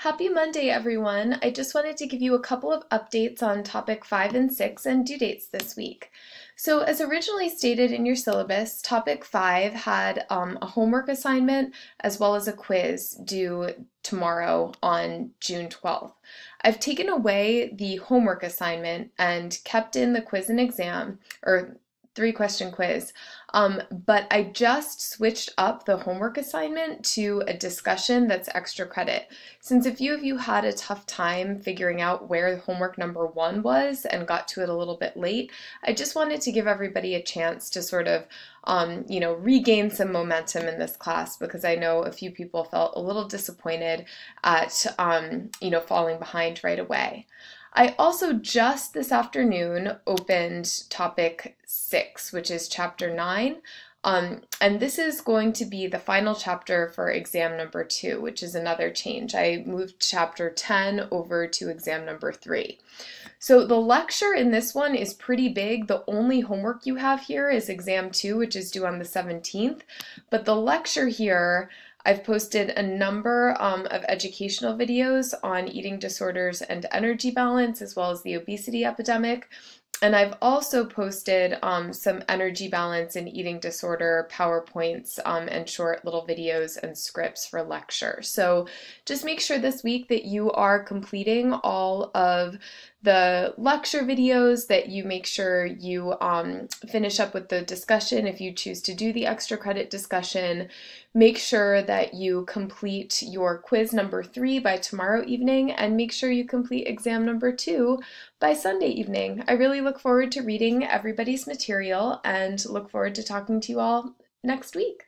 Happy Monday, everyone. I just wanted to give you a couple of updates on topic 5 and 6 and due dates this week. So as originally stated in your syllabus, topic 5 had a homework assignment as well as a quiz due tomorrow on June 12th. I've taken away the homework assignment and kept in the quiz and exam, or 3-question quiz, but I just switched up the homework assignment to a discussion that's extra credit. Since a few of you had a tough time figuring out where homework number 1 was and got to it a little bit late, I just wanted to give everybody a chance to sort of regain some momentum in this class, because I know a few people felt a little disappointed at, falling behind right away. I also just this afternoon opened topic 6, which is chapter 9, and this is going to be the final chapter for exam number 2, which is another change. I moved chapter 10 over to exam number 3. So the lecture in this one is pretty big. The only homework you have here is exam 2, which is due on the 17th, but the lecture here, I've posted a number of educational videos on eating disorders and energy balance, as well as the obesity epidemic. And I've also posted some energy balance and eating disorder PowerPoints and short little videos and scripts for lecture. So just make sure this week that you are completing all of the lecture videos, that you make sure you finish up with the discussion if you choose to do the extra credit discussion. Make sure that you complete your quiz number 3 by tomorrow evening, and make sure you complete exam number 2 by Sunday evening. I really look forward to reading everybody's material and look forward to talking to you all next week.